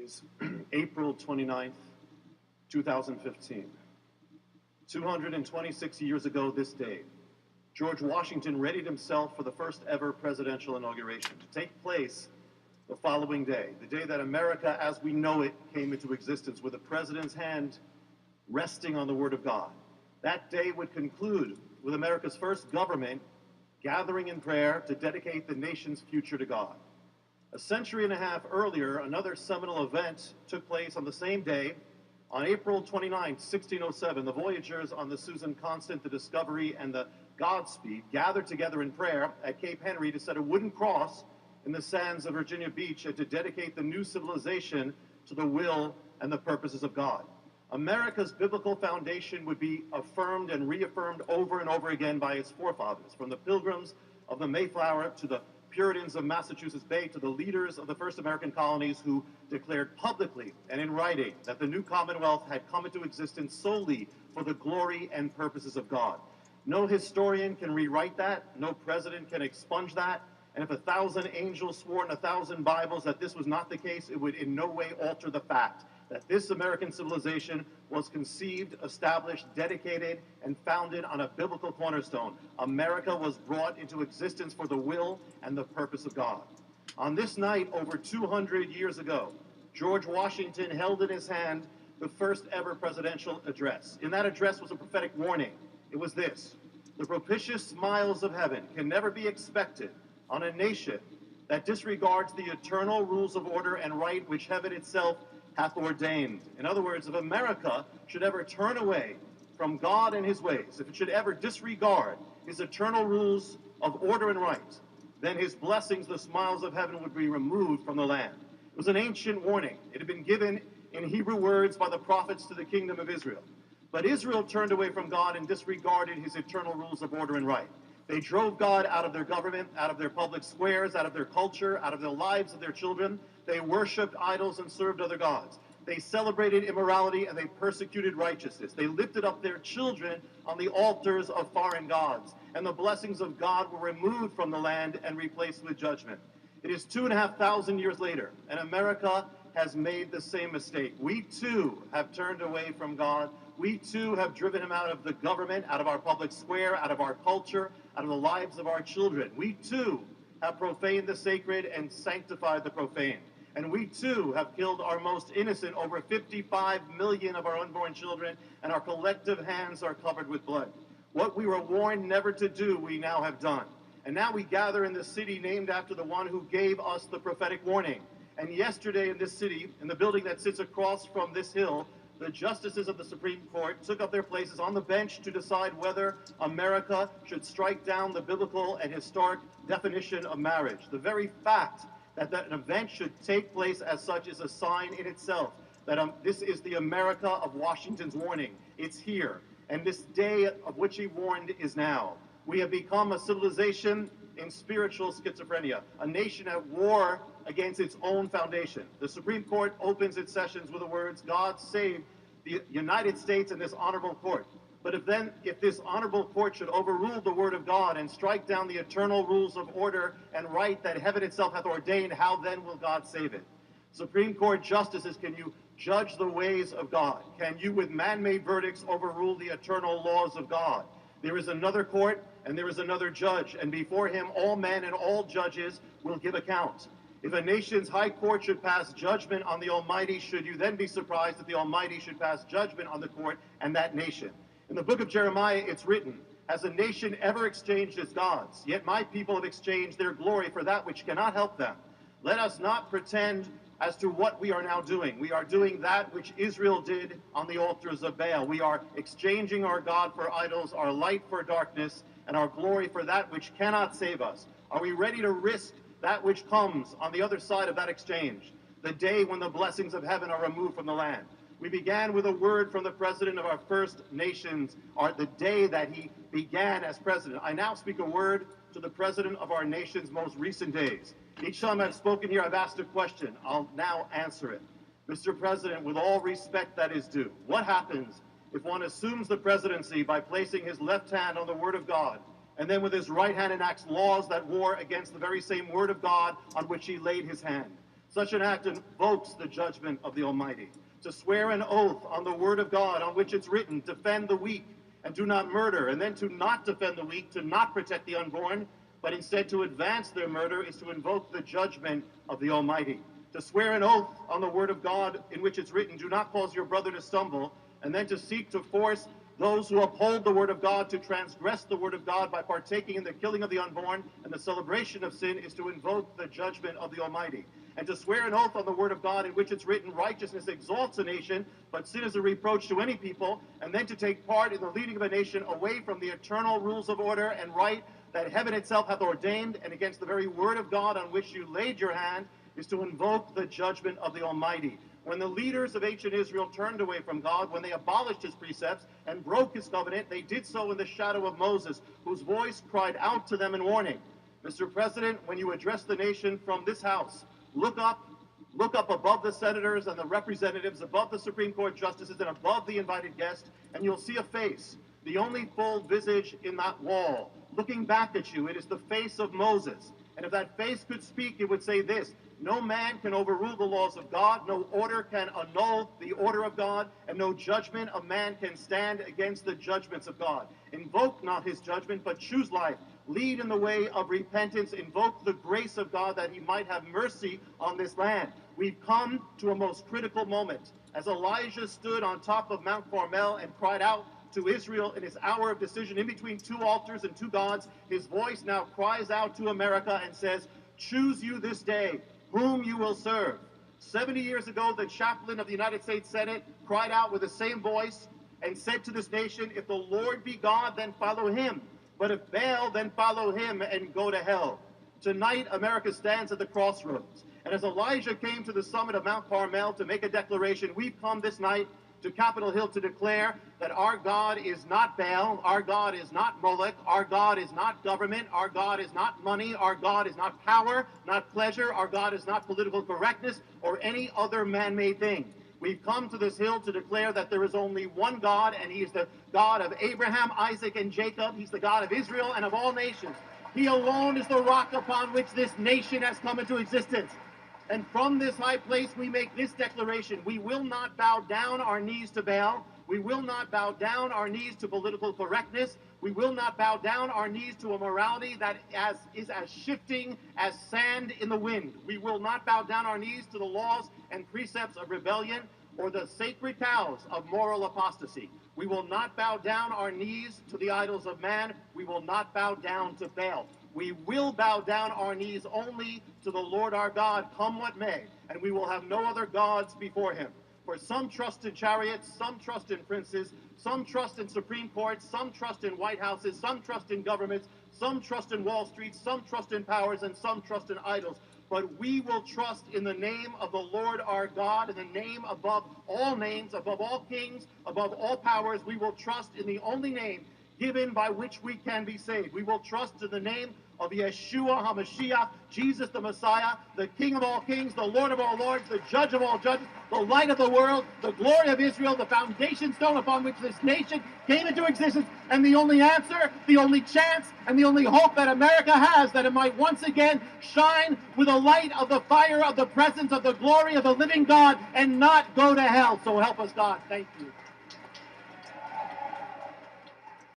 is April 29th, 2015. 226 years ago this day, George Washington readied himself for the first ever presidential inauguration to take place the following day, the day that America as we know it came into existence, with the president's hand resting on the Word of God. That day would conclude with America's first government gathering in prayer to dedicate the nation's future to God. A century and a half earlier, another seminal event took place on the same day. On April 29, 1607, the voyagers on the Susan Constant, the Discovery, and the Godspeed gathered together in prayer at Cape Henry to set a wooden cross in the sands of Virginia Beach and to dedicate the new civilization to the will and the purposes of God. America's biblical foundation would be affirmed and reaffirmed over and over again by its forefathers, from the Pilgrims of the Mayflower to the Puritans of Massachusetts Bay to the leaders of the first American colonies, who declared publicly and in writing that the new Commonwealth had come into existence solely for the glory and purposes of God. No historian can rewrite that, no president can expunge that, and if 1,000 angels swore in 1,000 Bibles that this was not the case, it would in no way alter the fact that this American civilization was conceived, established, dedicated, and founded on a biblical cornerstone. America was brought into existence for the will and the purpose of God. On this night, over 200 years ago, George Washington held in his hand the first ever presidential address. In that address was a prophetic warning. It was this: the propitious smiles of heaven can never be expected on a nation that disregards the eternal rules of order and right which heaven itself hath ordained. In other words, if America should ever turn away from God and his ways, if it should ever disregard his eternal rules of order and right, then his blessings, the smiles of heaven, would be removed from the land. It was an ancient warning. It had been given in Hebrew words by the prophets to the kingdom of Israel. But Israel turned away from God and disregarded his eternal rules of order and right. They drove God out of their government, out of their public squares, out of their culture, out of the lives of their children. They worshipped idols and served other gods. They celebrated immorality and they persecuted righteousness. They lifted up their children on the altars of foreign gods, and the blessings of God were removed from the land and replaced with judgment. It is 2,500 years later, and America has made the same mistake. We too have turned away from God. We too have driven him out of the government, out of our public square, out of our culture, out of the lives of our children. We too have profaned the sacred and sanctified the profane. And we too have killed our most innocent, over 55 million of our unborn children, and our collective hands are covered with blood. What we were warned never to do, we now have done. And now we gather in the city named after the one who gave us the prophetic warning. And yesterday in this city, in the building that sits across from this hill, the justices of the Supreme Court took up their places on the bench to decide whether America should strike down the biblical and historic definition of marriage. The very fact that an event should take place as such is a sign in itself that this is the America of Washington's warning. It's here. And this day of which he warned is now. We have become a civilization in spiritual schizophrenia, a nation at war against its own foundation. The Supreme Court opens its sessions with the words, "God save the United States and this honorable court." But if this honorable court should overrule the word of God and strike down the eternal rules of order and right that heaven itself hath ordained, how then will God save it? Supreme Court justices, can you judge the ways of God? Can you, with man-made verdicts, overrule the eternal laws of God? There is another court and there is another judge, and before him all men and all judges will give account. If a nation's high court should pass judgment on the Almighty, should you then be surprised that the Almighty should pass judgment on the court and that nation? In the book of Jeremiah, it's written, "Has a nation ever exchanged its gods? Yet my people have exchanged their glory for that which cannot help them." Let us not pretend as to what we are now doing. We are doing that which Israel did on the altars of Baal. We are exchanging our God for idols, our light for darkness, and our glory for that which cannot save us. Are we ready to risk that which comes on the other side of that exchange? The day when the blessings of heaven are removed from the land. We began with a word from the president of our First Nations, the day that he began as president. I now speak a word to the president of our nation's most recent days. Each time I've spoken here, I've asked a question. I'll now answer it. Mr. President, with all respect that is due, what happens if one assumes the presidency by placing his left hand on the word of God, and then with his right hand enacts laws that war against the very same word of God on which he laid his hand? Such an act invokes the judgment of the Almighty. To swear an oath on the word of God on which it's written, defend the weak and do not murder, and then to not defend the weak, to not protect the unborn, but instead to advance their murder is to invoke the judgment of the Almighty. To swear an oath on the word of God in which it's written, do not cause your brother to stumble, and then to seek to force those who uphold the word of God to transgress the word of God by partaking in the killing of the unborn and the celebration of sin is to invoke the judgment of the Almighty. And to swear an oath on the word of God in which it's written, righteousness exalts a nation, but sin is a reproach to any people, and then to take part in the leading of a nation away from the eternal rules of order and right that heaven itself hath ordained, and against the very word of God on which you laid your hand, is to invoke the judgment of the Almighty. When the leaders of ancient Israel turned away from God, when they abolished his precepts and broke his covenant, they did so in the shadow of Moses, whose voice cried out to them in warning. Mr. President, when you address the nation from this house, look up above the senators and the representatives, above the Supreme Court justices, and above the invited guest, and you'll see a face, the only full visage in that wall, looking back at you. It is the face of Moses. And if that face could speak, it would say this: no man can overrule the laws of God, no order can annul the order of God, and no judgment of man can stand against the judgments of God. Invoke not his judgment, but choose life. Lead in the way of repentance. Invoke the grace of God that he might have mercy on this land. We've come to a most critical moment. As Elijah stood on top of Mount Carmel and cried out to Israel in his hour of decision in between two altars and two gods, his voice now cries out to America and says, choose you this day whom you will serve. 70 years ago, the chaplain of the United States Senate cried out with the same voice and said to this nation, if the Lord be God, then follow him. But if Baal, then follow him and go to hell. Tonight, America stands at the crossroads. And as Elijah came to the summit of Mount Carmel to make a declaration, we've come this night to Capitol Hill to declare that our God is not Baal, our God is not Moloch, our God is not government, our God is not money, our God is not power, not pleasure, our God is not political correctness or any other man-made thing. We've come to this hill to declare that there is only one God, and he is the God of Abraham, Isaac, and Jacob. He's the God of Israel and of all nations. He alone is the rock upon which this nation has come into existence. And from this high place, we make this declaration: we will not bow down our knees to Baal. We will not bow down our knees to political correctness. We will not bow down our knees to a morality that is as shifting as sand in the wind. We will not bow down our knees to the laws and precepts of rebellion or the sacred cows of moral apostasy. We will not bow down our knees to the idols of man. We will not bow down to Baal. We will bow down our knees only to the Lord our God, come what may, and we will have no other gods before him. For some trust in chariots, some trust in princes, some trust in Supreme Courts, some trust in White Houses, some trust in governments, some trust in Wall Street, some trust in powers, and some trust in idols. But we will trust in the name of the Lord our God, in the name above all names, above all kings, above all powers. We will trust in the only name given by which we can be saved. We will trust in the name of Yeshua HaMashiach, Jesus the Messiah, the King of all kings, the Lord of all lords, the Judge of all judges, the light of the world, the glory of Israel, the foundation stone upon which this nation came into existence, and the only answer, the only chance, and the only hope that America has, that it might once again shine with the light of the fire of the presence of the glory of the living God and not go to hell. So help us God. Thank you.